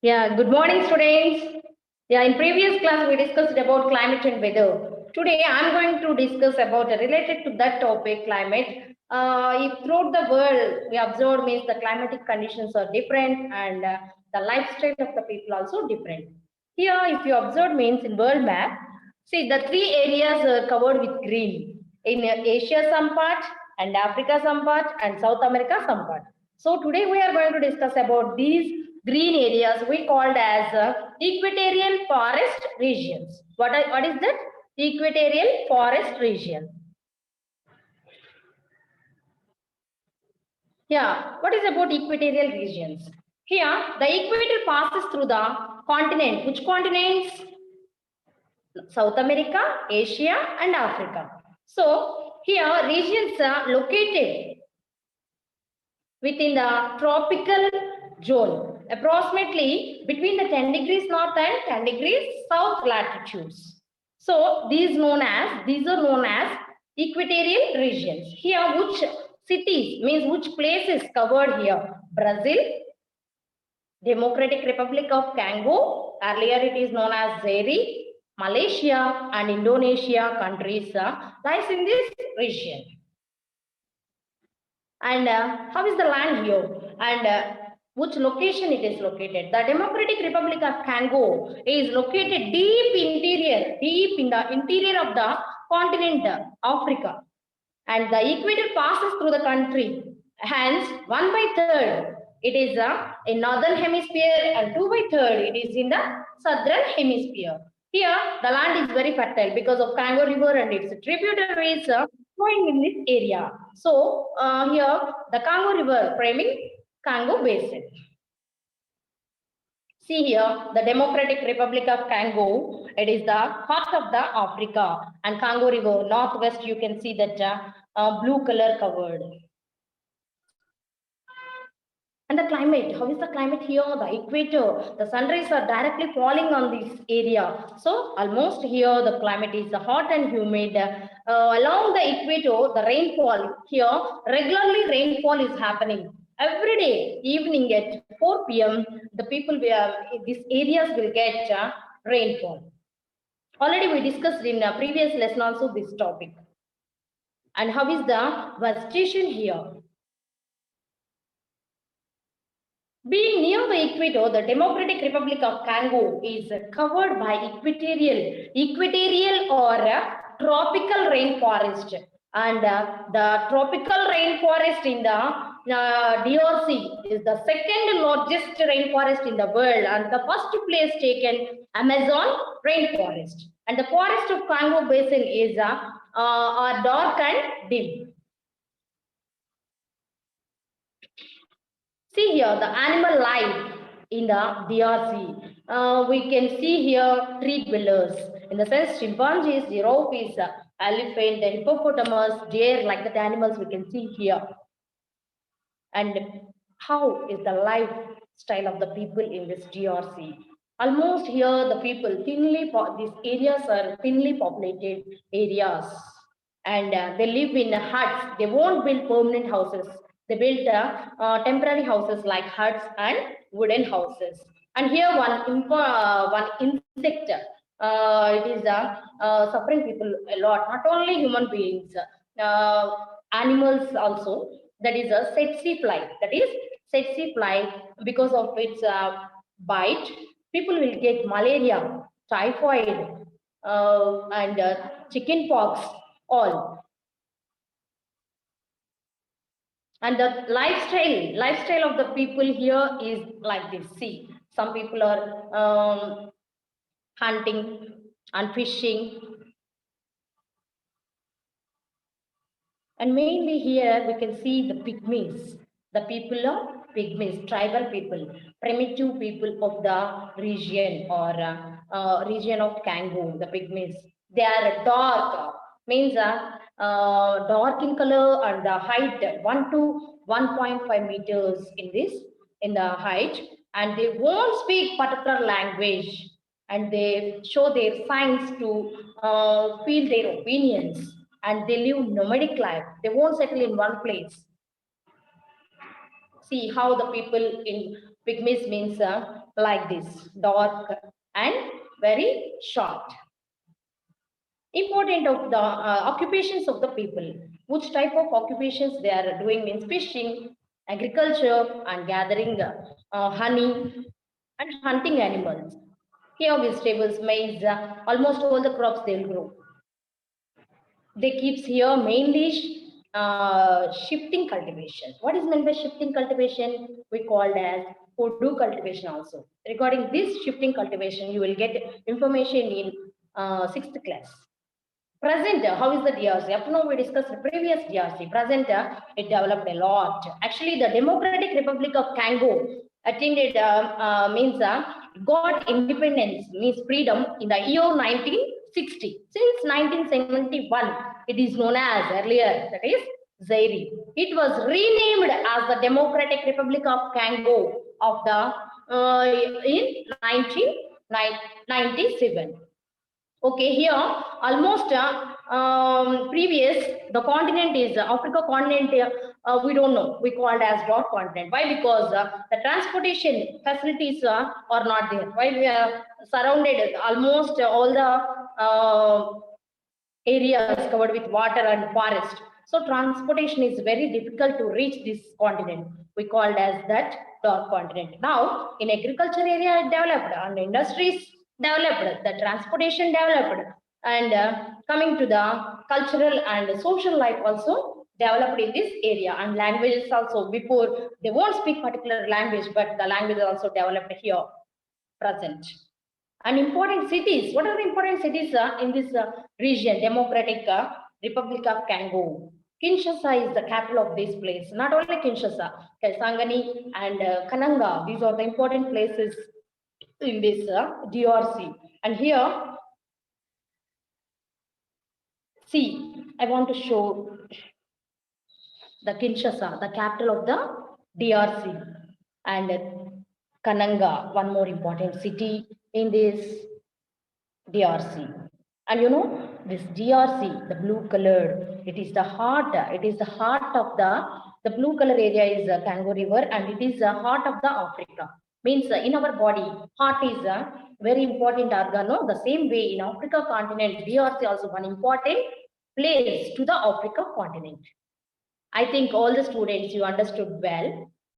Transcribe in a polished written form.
Yeah, good morning, students. Yeah, in previous class we discussed about climate and weather. Today I'm going to discuss about related to that topic, climate. If throughout the world we observe means the climatic conditions are different and the lifestyle of the people also different. Here, if you observe means in world map, see the three areas are covered with green. In Asia some part and Africa some part and South America some part. So today we are going to discuss about these green areas we called as equatorial forest regions. What is that? Equatorial forest region. Yeah, what is about equatorial regions? Here, the equator passes through the continent. Which continents? South America, Asia, and Africa. So, here regions are located within the tropical zone, approximately between the 10 degrees north and 10 degrees south latitudes. So these are known as equatorial regions. Here, which cities means which places covered here? Brazil, Democratic Republic of Congo, earlier it is known as Zaire, Malaysia and Indonesia countries lies in this region. And how is the land here and which location it is located? The Democratic Republic of Congo is located deep in the interior of the continent Africa, and the equator passes through the country. Hence, 1 by 3rd it is in northern hemisphere and 2 by 3rd it is in the southern hemisphere. Here, the land is very fertile because of Congo River and its tributaries flowing in this area. So, here the Congo River framing Congo Basin. See here, the Democratic Republic of Congo, it is the heart of the Africa, and Congo River, northwest, you can see that blue color covered. And the climate, how is the climate here? The equator, the sun rays are directly falling on this area. So almost here the climate is hot and humid. Along the equator, the rainfall here, regularly rainfall is happening. Every day, evening at 4 p.m., the people these areas will get rainfall. Already we discussed in a previous lesson also this topic. And how is the vegetation here? Being near the equator, the Democratic Republic of Congo is covered by equatorial or tropical rainforest. And the tropical rainforest in the DRC is the second largest rainforest in the world, and the first place taken Amazon rainforest. And the forest of Congo Basin is are dark and dim. See here the animal life in the DRC. We can see here tree dwellers. In the sense, chimpanzees, giraffes, elephant, the hippopotamus, deer, like that animals we can see here. And how is the lifestyle of the people in this DRC? Almost here, the people these areas are thinly populated areas, and they live in huts. They won't build permanent houses. They build temporary houses like huts and wooden houses. And here, one insect. It is suffering people a lot. Not only human beings, uh, animals also. That is a tsetse fly. That is tsetse fly. Because of its bite, people will get malaria, typhoid, and chicken pox, all. And the lifestyle of the people here is like this. See, some people are hunting and fishing, and mainly here we can see the pygmies. The people are pygmies, tribal people, primitive people of the region or region of Congo, the pygmies. They are dark, means dark in color and the height 1 to 1.5 meters in the height, and they won't speak particular language, and they show their signs to feel their opinions, and they live nomadic life. They won't settle in one place. See how the people in pygmies means like this, dark and very short. Important of the occupations of the people. Which type of occupations they are doing means fishing, agriculture, and gathering honey and hunting animals. Here, vegetables, maize, almost all the crops they'll grow. They keeps here mainly shifting cultivation. What is meant by shifting cultivation? We called as Podu cultivation also. Regarding this shifting cultivation, you will get information in 6th class. Present, how is the DRC? Up to now we discussed the previous DRC. Present, it developed a lot. Actually, the Democratic Republic of Congo attended means got independence, means freedom in the year 1960. Since 1971, it is known as earlier, that is Zaire. It was renamed as the Democratic Republic of Congo of the in 1997. Okay, here almost previous the continent is Africa continent. We don't know. We called as dot continent. Why? Because the transportation facilities are not there. Why? We are surrounded almost all the areas covered with water and forest. So transportation is very difficult to reach this continent. We called as that dark continent. Now in agriculture area it developed and industries developed, the transportation developed, and coming to the cultural and social life also developed in this area, and languages also. Before they won't speak particular language, but the language is also developed here present. And important cities. What are the important cities in this region, Democratic Republic of Congo? Kinshasa is the capital of this place. Not only Kinshasa, Kisangani and Kananga. These are the important places in this DRC. And here, see, I want to show the Kinshasa, the capital of the DRC, and Kananga, one more important city in this DRC. And you know, this DRC, the blue colored, it is the heart of the blue color area is the Congo River, and it is the heart of the Africa. Means in our body, heart is a very important organ. No? The same way in Africa continent, DRC also one important place to the Africa continent. I think all the students you understood well.